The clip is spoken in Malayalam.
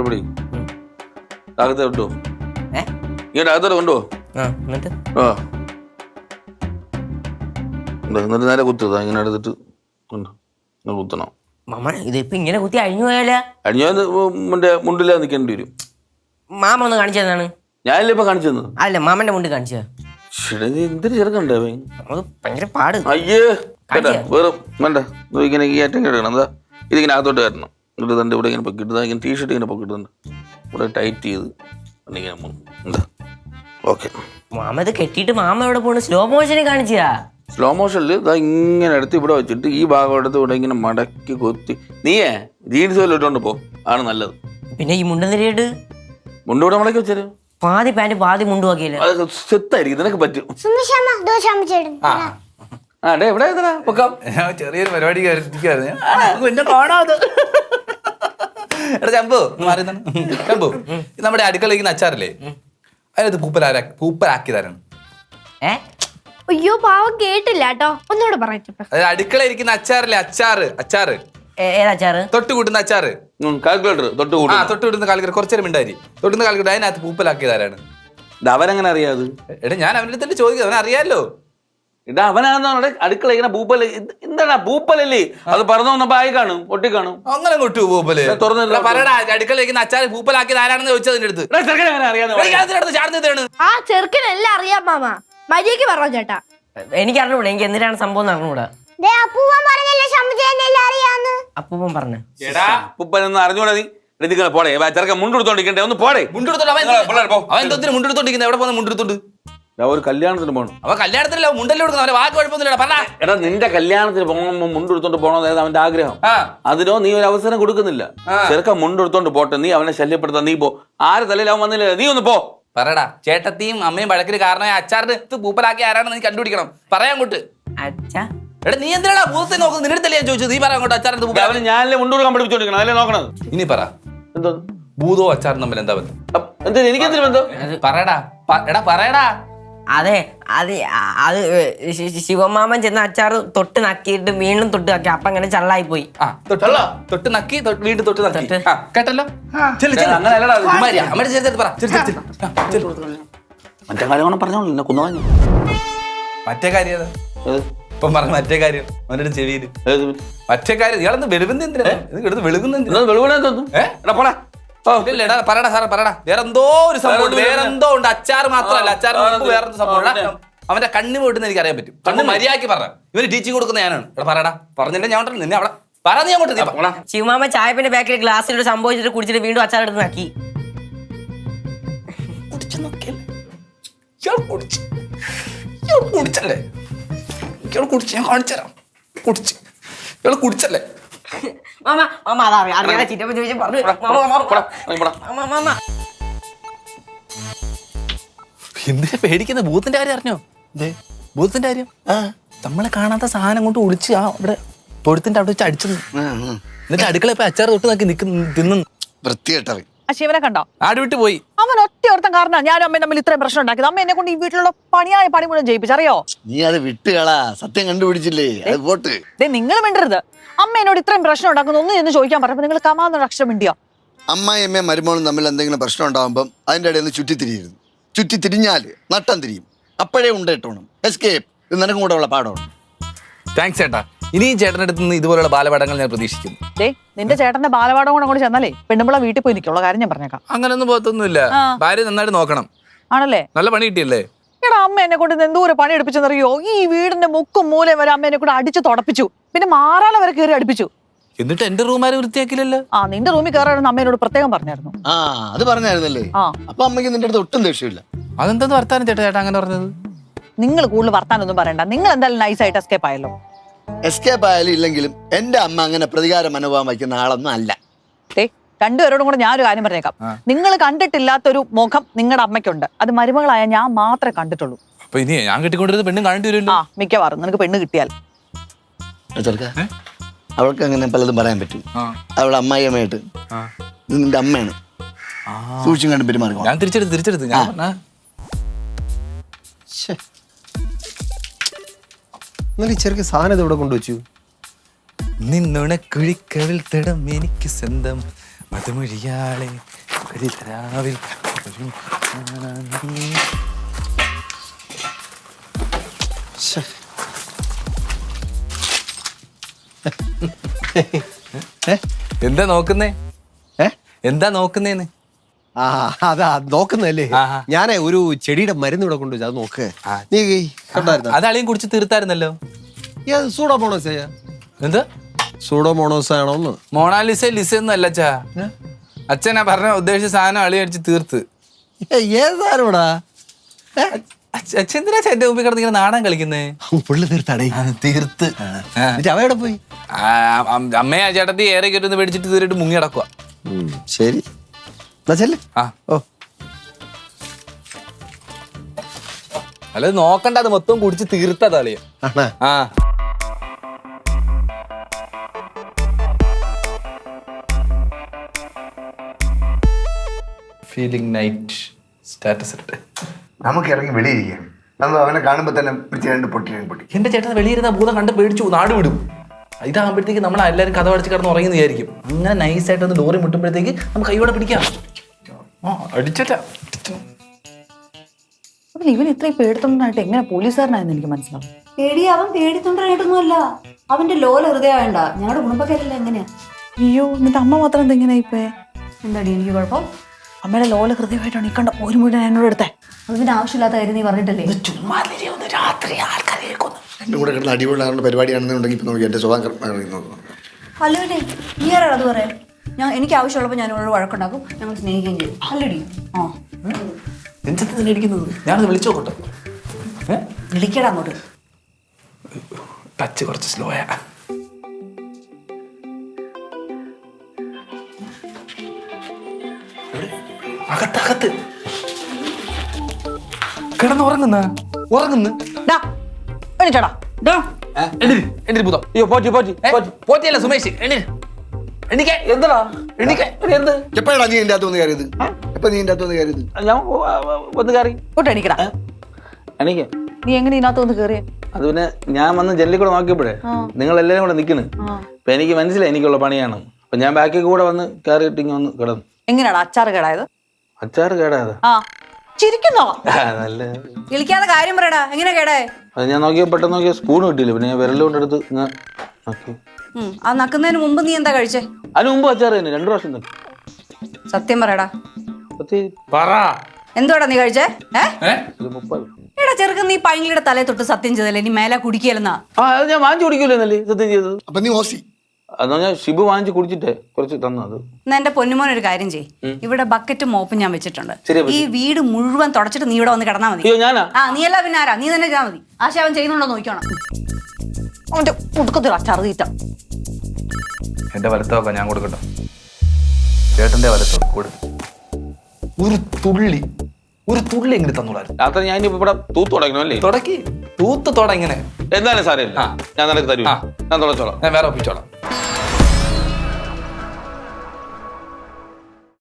ഇവിടെ അകത്ത് കൊണ്ടുപോ. ഇങ്ങോട്ട് അകത്തോട്ട് കൊണ്ടുപോ. എന്നിട്ട് എന്നിട്ട് നേരെ കുത്തുക. ഇങ്ങനെ എടുത്തിട്ട് കുത്തണം. മാമ ഇതിപ്പോ ഇങ്ങനെ കുത്തി അഴിഞ്ഞു പോയാലോ? അഴിഞ്ഞ മുണ്ടിലാ നിൽക്കേണ്ടി വരും. മാമ ഒന്ന് കാണിച്ചു തന്നാണ്. ഞാനല്ലേ ഇപ്പൊ കാണിച്ചു തന്നു. അല്ല മാമന്റെ മുണ്ട് കാണിച്ച എന്തൊരു ചെറുക്കണ്ടേ ഭയങ്കര പാട്. അയ്യേ വേറെ വേണ്ട. ഇങ്ങനെ ഈ ഏറ്റവും കിടക്കണം. എന്താ ഇതിങ്ങനെ അകത്തോട്ട് കയറണം. എന്നിട്ട് തന്റെ ഇവിടെ ഇങ്ങനെ പൊക്കിട്ട് ഇങ്ങനെ ടീഷർട്ട് ഇങ്ങനെ പൊക്കിട്ടുണ്ട് ഇവിടെ ടൈറ്റ് ചെയ്ത് ഇങ്ങനെ എന്താ ഓക്കെ. മാമ ഇത് കെട്ടിയിട്ട് മാമ എവിടെ പോണു? സ്ലോ മോഷന് കാണിച്ചാ? സ്ലോ മോഷനിൽ ഇതാ ഇങ്ങനെ എടുത്ത് ഇവിടെ വെച്ചിട്ട് ഈ ഭാഗം എടുത്ത് ഇവിടെ ഇങ്ങനെ മടക്കി കൊത്തി. നീയേ ജീൻസ് വല്ല ഇട്ടോണ്ട് പോ, ആണ് നല്ലത്. പിന്നെ ഈ മുണ്ട് നിരയിട്ട് മുണ്ട് ഇവിടെ മടക്കി വെച്ചാല് പാതി പാന്റ് പാതി മുണ്ട് നോക്കിയല്ലേ? അത് സെത്തായിരിക്കും, നിനക്ക് പറ്റും. എവിടെ പൊക്കാം. ചെറിയൊരു പരിപാടി ചമ്പു ചമ്പു നമ്മുടെ അടുക്കളയിക്കുന്ന അച്ചാറില്ലേ, അതിനകത്ത് പൂപ്പലാക്കി തരണം. അയ്യോ പാവം കേട്ടില്ല കേട്ടോ, ഒന്നുകൂടെ പറയട്ടെ. അതായത് അടുക്കള ഇരിക്കുന്ന അച്ചാറില്ലേ, അച്ചാറ് ഏതച്ചാറ്? തൊട്ട് കൂട്ടുന്ന അച്ചാറ്, കാൽക്കുലേറ്റർ തൊട്ട് കൂട്ടുന്ന കാൽക്കുലേറ്റർ കുറച്ചേരം മിണ്ടായി തൊട്ടുന്ന കാൽക്കുലേറ്റർ അതിനകത്ത് പൂപ്പലാക്കിയതാരാണ്? അവനെങ്ങനെ അറിയാത്? എടാ ഞാൻ അവൻ്റെ അടുത്ത് ചോദിക്കുന്നത്, അവൻ അറിയാലോ. ഇടാ അവനാണെന്നോ അടുക്കള ഇങ്ങനെ പൂപ്പല്. എന്താടാ പൂപ്പലല്ലേ? അത് പറന്നു വന്നപ്പോ ആയി കാണും, ഒട്ടി കാണും. അങ്ങനെ കൊട്ടു പൂപ്പല് തുറന്നു പറയടാ. അടുക്കള ഇരിക്കുന്ന അച്ചാറ് പൂപ്പലാക്കിയത് ആരാണെന്ന് ചോദിച്ചതിന്റെ അടുത്ത് ആ ചെറുക്കനെല്ലാം അറിയാം മാമ, മര്യാദക്ക് പറഞ്ഞോ ചേട്ടാ. എനിക്ക് അറിഞ്ഞൂടാ, എനിക്ക് എന്തിനാണ് സംഭവം അറിഞ്ഞൂടാ. അപ്പൂപ്പൻ പറഞ്ഞു പൂപ്പലൊന്നും അറിഞ്ഞൂടാ. നീ പോടെ ചെറുക്കൻ മുണ്ടെടുത്തോണ്ടിരിക്കണ്ടേ? ഒന്ന് പോടെ. മുണ്ടെടുത്തോണ്ടിരിക്കുന്നത് എവിടെ പോകുന്ന മുണ്ടെടുത്തോണ്ട്? ഒരു കല്യാണത്തിന് പോകണം. അവ കല്യാണത്തിനല്ല മുണ്ടല്ലേ കൊടുക്കുന്നത്, അവന്റെ വാക്ക് കുഴപ്പമൊന്നുമില്ല. പറഞ്ഞാ എടാ നിന്റെ കല്യാണത്തിന് പോകുമ്പോ മുണ്ടെടുത്തോണ്ട് പോകണമെന്നായിരുന്നു അവന്റെ ആഗ്രഹം. അതിനോ നീ ഒരു അവസരം കൊടുക്കുന്നില്ല. ചെറുക്കൻ മുണ്ടെടുത്തോണ്ട് പോട്ടെ, നീ അവനെ ശല്യപ്പെടുത്താൻ നീ പോ. ആര് തലയിൽ അവൻ വന്നില്ല, നീ ഒന്ന് പോ. പറയടാ, ചേട്ടത്തിയും അമ്മയും വഴക്കിന് കാരണമായ അച്ചാറിന് പൂപ്പലാക്കി ആരാണെന്ന് നീ കണ്ടുപിടിക്കണം. പറയാൻ അങ്ങോട്ട്. എടാ നീ എന്തിനാ ഭൂതത്തെ നോക്കുന്നത്? നിന്റെ അടുത്തല്ലേ ഞാൻ ചോദിച്ചത്. നീ പറയാൻ അങ്ങോട്ട് അച്ചാറിന് ഞാനല്ലേ മുണ്ടൂർ കണ്ടുപിടിച്ചോണ്ടിരിക്കണം, അതല്ലേ നോക്കണത്. ഇനി പറ, എന്തോ ഭൂതവും അച്ചാറും തമ്മിൽ എന്താ ബന്ധം? എന്താ എനിക്കെന്തിനു ബന്ധം? പറയടാ എടാ പറയടാ. അതെ അത് അത് ശിവമാമൻ ചെന്ന അച്ചാറ് തൊട്ട് നക്കിയിട്ട് വീണ്ടും തൊട്ട് നക്കി, അപ്പൊ അങ്ങനെ ചള്ളായി പോയി. തൊട്ട് നക്കി വീണ്ടും തൊട്ട് നക്കി കേട്ടല്ലോ. മറ്റേ കാര്യം പറഞ്ഞോളൂ കുന്നവാങ്ങി. മറ്റേ കാര്യം ഇപ്പം പറഞ്ഞ മറ്റേ കാര്യം അവന്റെ ചെവിയില് മറ്റേ കാര്യം. ഇയാളെന്ന് വെളുകുന്ന എന്തിനാ? പറയടാ സാറേ പറയടാ. വേറെന്തോ ഒരു സംഭവം, വേറെന്തോ ഉണ്ട്. അച്ചാർ മാത്രമല്ല, അച്ചാർ വേറെന്തോ സംഭവം. അവന്റെ കണ്ണു പോയിട്ടെന്ന് എനിക്ക് അറിയാൻ പറ്റും. കണ്ണ് മര്യാദക്ക് പറ. ഇവന് ടീച്ചിങ് കൊടുക്കുന്ന ഞാനാണ്. ഇവിടെ പറയടാ. പറഞ്ഞിട്ട് ഞാൻ നിന്നെ അവിടെ പറഞ്ഞ അങ്ങോട്ട്. ശിവമാമ ചായപ്പിന്റെ ബാക്കിൽ ഗ്ലാസ്സിൽ സംഭവിച്ചിട്ട് കുടിച്ചിട്ട് വീണ്ടും അച്ചാർ എടുത്ത് നക്കി. കുടിച്ചല്ലേ? കുടിച്ച് ഞാൻ കാണിച്ചുതരാം. ഇയാള് കുടിച്ചല്ലേ? എന്തിനാ പേടിക്കുന്ന? ഭൂത്തിന്റെ കാര്യം അറിഞ്ഞോ? ഭൂത്തിന്റെ കാര്യം നമ്മളെ കാണാത്ത സാധനം കൊണ്ട് ഒളിച്ച് അവിടെ തൊഴുത്തിന്റെ അവിടെ വെച്ച് അടിച്ചു. എന്നിട്ട് അടുക്കള ഇപ്പൊ അച്ചാറ് തൊട്ട് നോക്കി തിന്നു. വൃത്തികെട്ടവൻ. ആ ശിവനെ കണ്ടോ? ആട് വിട്ട് പോയി. അവൻ ഒറ്റ ഒരുത്തം കാരണം ഞാനും അമ്മയും തമ്മിൽ ഇത്രയും പ്രശ്നം ഉണ്ടാക്കിയത്. അമ്മ എന്നെ കൊണ്ട് ഈ വീട്ടിലുള്ള പണിയായ പണി മുഴുവൻ ജയിപ്പിച്ചറിയോ? നീ അത് വിട്ടുകളാ, സത്യം കണ്ടുപിടിച്ചില്ലേ? അത് പോട്ട്. നിങ്ങൾ മിണ്ടരുത്. അമ്മ എന്നോട് ഇത്രയും പ്രശ്നം ഉണ്ടാക്കുന്നു ഒന്ന് എന്ന് ചോദിക്കാൻ പറഞ്ഞപ്പോ നിങ്ങൾ കമാന്നൊരു അക്ഷരം മിണ്ടിയോ? അമ്മായിയമ്മയും മരുമോളും തമ്മിൽ എന്തെങ്കിലും പ്രശ്നം ഉണ്ടാകുമ്പോൾ അതിന്റെ ഇടയിൽ നിന്ന് ചുറ്റിത്തിരിയിരുന്നു. ചുറ്റിത്തിരിഞ്ഞാല് നട്ടം തിരിയും. അപ്പോഴേ ഉണ്ടേട്ടോണം എസ്കേപ്പ്. ഇത് നിനക്കും കൂടെ ഉള്ള പാഠമാണ്. താങ്ക്സ് ചേട്ടാ. ഇനിയും ചേട്ടൻ്റെ അടുത്ത് നിന്ന് ഇതുപോലുള്ള ബാലപാഠങ്ങൾ ഞാൻ പ്രതീക്ഷിക്കുന്നു. നിന്റെ ചേട്ടന്റെ ബാലപാഠം കൂടെ അങ്ങോട്ട് ചെന്നാലേ പെണ്ണുമ്പള വീട്ടിൽ പോയി നിൽക്കുള്ള കാര്യം ഞാൻ പറഞ്ഞേക്കാം. അങ്ങനൊന്നും പോകത്തൊന്നുമില്ല. ഭാര്യ നന്നായിട്ട് നോക്കണം. ആണല്ലേ? നല്ല പണി കിട്ടിയല്ലേ? എടാ അമ്മ എന്നെ കൊണ്ട് എന്തോരം പണി എടുപ്പിച്ചെന്നറിയോ? ഈ വീടിന്റെ മുക്കും മൂലം വരെ അമ്മ എന്നെ കൂടെ അടിച്ചു തുടപ്പിച്ചു. പിന്നെ മാറാല വരെ കയറി അടുപ്പിച്ചു. എന്നിട്ട് എന്റെ റൂമാരെ വൃത്തിയാക്കില്ലല്ലോ. നിന്റെ റൂമിൽ കയറാണെന്ന് അമ്മയോട് പ്രത്യേകം പറഞ്ഞായിരുന്നു. അത് പറഞ്ഞായിരുന്നല്ലേ? അപ്പൊ അമ്മയ്ക്ക് നിന്റെ അടുത്ത് ഒട്ടും ദേഷ്യമില്ല. അതെന്താ വർത്താനം ചേട്ടാ അങ്ങനെ പറഞ്ഞത്? നിങ്ങൾ കൂടുതൽ വർത്താനൊന്നും പറയണ്ട. നിങ്ങൾ എന്തായാലും നൈസായിട്ട് എസ്കേപ്പ് ആയല്ലോ. എസ്കേപ്പ് ആയാലും ഇല്ലെങ്കിലും എന്റെ അമ്മ അങ്ങനെ പ്രതികാര മനോഭാവം വയ്ക്കുന്ന ആളൊന്നും അല്ല. രണ്ടുപേരോടും കൂടെ ഞാനൊരു കാര്യം പറഞ്ഞേക്കാം. നിങ്ങൾ കണ്ടിട്ടില്ലാത്തൊരു മുഖം നിങ്ങളുടെ അമ്മയ്ക്കുണ്ട്. അത് മരുമകളായ ഞാൻ മാത്രമേ കണ്ടിട്ടുള്ളൂ. അപ്പൊ ഇനി ഞാൻ കെട്ടിക്കൊണ്ടിരുന്ന പെണ്ണ് കാണേണ്ടി വരുമല്ലോ. മിക്കവാറും നിനക്ക് പെണ്ണ് കിട്ടിയാൽ. അവൾക്ക് അങ്ങനെ പലതും പറയാൻ പറ്റും. അവളെ അമ്മായിയമ്മയായിട്ട് ഇത് നിന്റെ അമ്മയാണ്, സൂക്ഷിച്ചും കണ്ട് പെരുമാറി. ഞാൻ തിരിച്ചെടുത്ത് ചെറുക്ക് സാധനം ഇവിടെ കൊണ്ടുവച്ചു. നിന്നുണ കുഴിക്കവിൽ തടം എനിക്ക് സ്വന്തം മധുമൊഴിയാളെ കരിതരാവിൽ ഒരു നീ. ശ്ശെ. എന്താ നോക്കുന്നേ? ഏ? എന്താ നോക്കുന്നേന്ന്? ആ അതാ നോക്കുന്നല്ലേ. ആഹാ. ഞാനേ ഒരു ചെടിയുടെ മരുന്ന് ഇവിടെ കൊണ്ടുവച്ചു, അത് നോക്ക്. ആ. നീ കണ്ടായിരുന്ന അത് അളിയും കുടിച്ച് തീർത്തായിരുന്നല്ലോ. സൂഡോമോണോസ് എന്ത് സൂഡോമോണോസ് ആണോന്ന്? മൊണാലിസ ലിസ ഒന്നും അല്ല അച്ഛാ. അച്ഛനാ പറഞ്ഞ ഉദ്ദേശിച്ച സാധനം അളി അടിച്ച് തീർത്ത്. ഏതാരോടാ അച്ഛൻ എന്തിനാ എന്റെ മുമ്പിൽ കിടന്ന് ഇങ്ങനെ നാടൻ കളിക്കുന്നേ? പുള്ളി തീർത്താടേ. തീർത്ത് എന്നിട്ട് അവ എവിടെ പോയി? അമ്മയെ ആ ചേട്ടത്തി ഏറെ കയറ്റുന്ന പേടിച്ചിട്ട് തീരിട്ട് മുങ്ങി കിടക്കുക. ശരി എന്നാ ചെല്ല്. ആ ഓ അല്ല നോക്കണ്ട, അത് മൊത്തം കുടിച്ച് തീർത്തതാ അളിയ. ആണാ? ആ ഫീലിംഗ് നൈറ്റ് സ്റ്റാറ്റസ് ഇട്ട് നമുക്ക് ഇറങ്ങി വെളിയിരിക്കാം. നമ്മൾ അവനെ കാണുമ്പോൾ തന്നെ രണ്ട് പൊട്ടി. എന്റെ ചേട്ടൻ വെളിയിരുന്ന ഭൂതം കണ്ട് പേടിച്ചു നാട് വിടും. ഇതാകുമ്പോഴത്തേക്ക് നമ്മൾ എല്ലാവരും കഥ അടിച്ച് കിടന്ന് ഉറങ്ങുന്ന വിചാരിക്കും. അങ്ങനെ നൈസായിട്ട് ഒന്ന് ലോറി മുട്ടുമ്പോഴത്തേക്ക് നമുക്ക് കൈയോടെ പിടിക്കാം. അടിച്ചല്ല ഇവൻ ഇത്രയും പേടിത്തൊണ്ടായിട്ട് എങ്ങനെ പോലീസുകാരനായെന്ന് എനിക്ക് മനസ്സിലാവും. അവൻ പേടിത്തൊണ്ടായിട്ടൊന്നുമല്ല, അവന്റെ ലോല ഹൃദയം വേണ്ട. ഞങ്ങളുടെ കുടുംബക്കാരല്ല എങ്ങനെയാ? അയ്യോ, എന്നിട്ട് അമ്മ മാത്രം എന്തെങ്ങനെ ഇപ്പേ? എന്താടി എനിക്ക് കുഴപ്പം? അമ്മയുടെ ലോല ഹൃദയമായിട്ടാണ് ഈ കണ്ട ഒരു മുഴുവൻ എന്നോട് എടുത്തേ. അതിന് ആവശ്യമില്ലാത്ത കാര്യം നീ പറഞ്ഞിട്ടല്ലേ? രാത്രി ആൾക്കാരെ കേൾക്കുന്നു. എൻ്റെ കൂടെ കിടന്ന് അടിപൊളിയാണെന്ന് പരിപാടിയാണെന്നുണ്ടെങ്കിൽ ഇപ്പം നോക്കി എൻ്റെ സ്വഭാവം. അല്ലുവിനെ നീ ആരാണ് അത് പറയാൻ? എനിക്ക് ആവശ്യമുള്ളപ്പോൾ ഞാൻ ഇവിടെ വഴക്കുണ്ടാക്കും, ഞങ്ങൾ സ്നേഹിക്കുകയും ചെയ്യും. അല്ലടി. ആ ഇരിക്കുന്നത് ഞാനത് വിളിച്ചു നോക്കട്ടെ. വിളിക്കടാ അങ്ങോട്ട്. ടച്ച് കുറച്ച് സ്ലോയാ. അകത്തകത്ത് കിടന്ന് ഉറങ്ങുന്ന എണീറ്റടാ. പോറ്റിയല്ല സുമേഷ്. എണീക്ക എന്തെടാ? എണീക്ക എന്ത്? എപ്പോഴാണ് നീ എൻ്റെ അകത്ത് വന്ന് കയറിയത്? എപ്പോൾ നീ എൻ്റെ അകത്ത് വന്ന് കയറിയത്? ഞാൻ വന്ന് കയറി ഇങ്ങോട്ട് എണീക്കടാ. എനിക്ക് നീ എങ്ങനെ ഇതിനകത്ത് വന്ന് കയറിയ? അത് പിന്നെ ഞാൻ വന്ന് ജനലിൽ കൂടെ നോക്കിയപ്പോഴേ നിങ്ങൾ എല്ലാവരും കൂടെ നിൽക്കണ്. അപ്പൊ എനിക്ക് മനസ്സിലായി എനിക്കുള്ള പണിയാണ്. അപ്പൊ ഞാൻ ബാക്കിൽ കൂടെ വന്ന് കയറിയിട്ട് ഇങ്ങനെ വന്ന് കിടന്നു. എങ്ങനെയാടാ അച്ചാറ് കേടായത്? അച്ചാറ് കേടായത് ആ ചിരിക്കുന്നോ? നല്ല വിളിക്കാതെ കാര്യം പറയടാ. എങ്ങനെ കേടേ? അത് ഞാൻ പെട്ടെന്ന് നോക്കിയ സ്പൂൺ കിട്ടിയില്ല. പിന്നെ ഞാൻ വിരലുകൊണ്ടെടുത്ത് ഇങ്ങനെ നോക്കി. ആ നക്കുന്നതിന് മുമ്പ് നീ എന്താ കഴിച്ചേ? അതിന് മുമ്പ് അച്ചാറ് തന്നെ 2 പ്രാവശ്യം തന്നെ. സത്യം പറയടാ. പറ. എന്തുവാടാ നീ കഴിച്ചേ? 30. എടാ ചെറുക്കൻ, നീ പൈങ്കിളിയുടെ തലയെ തൊട്ട് സത്യം ചെയ്തല്ലേ നീ മേലെ കുടിക്കലെന്നാ? അത് ഞാൻ വാങ്ങിച്ചു കുടിക്കൂലെന്നല്ലേ സത്യം ചെയ്തത്. അപ്പം നീ ഓസി. അതെന്ന് പറഞ്ഞാൽ ഷിബു വാങ്ങിച്ച് കുടിച്ചിട്ടേ കുറച്ച് തന്നത്. എന്നാ എന്റെ പൊന്നുമോൻ ഒരു കാര്യം ചെയ്യ്. ഇവിടെ ബക്കറ്റും മോപ്പും ഞാൻ വെച്ചിട്ടുണ്ട്. ശരി, ഈ വീട് മുഴുവൻ തുടച്ചിട്ട് നീ ഇവിടെ വന്ന് കിടന്നാ മതി. അയ്യോ ഞാനാ? ആ നീ അല്ല പിന്നെ ആരാ? നീ തന്നെ ചെയ്താൽ മതി. ആശ അവൻ ചെയ്യുന്നുണ്ടോ നോക്കണം. അവന്റെ ഉടുക്കത്തിൽ അച്ചാറ് തീറ്റ. എന്റെ വലത്തോക്ക ഞാൻ കൊടുക്കട്ടോ. ചേട്ടന്റെ വലത്തോ കൊടുക്കും. ഒരു തുള്ളി എങ്ങനെ തന്നോളായിരുന്നു. രാത്രി ഞാൻ ഇവിടെ തൂത്ത് തുടങ്ങണം അല്ലേ? തുടക്കി തൂത്ത് തുട ഇങ്ങനെ എന്തായാലും സാരമില്ല. ഞാൻ നിനക്ക് തരൂ. ഞാൻ തുടച്ചോളാം. ഞാൻ വേറെ ഒപ്പിച്ചോളാം.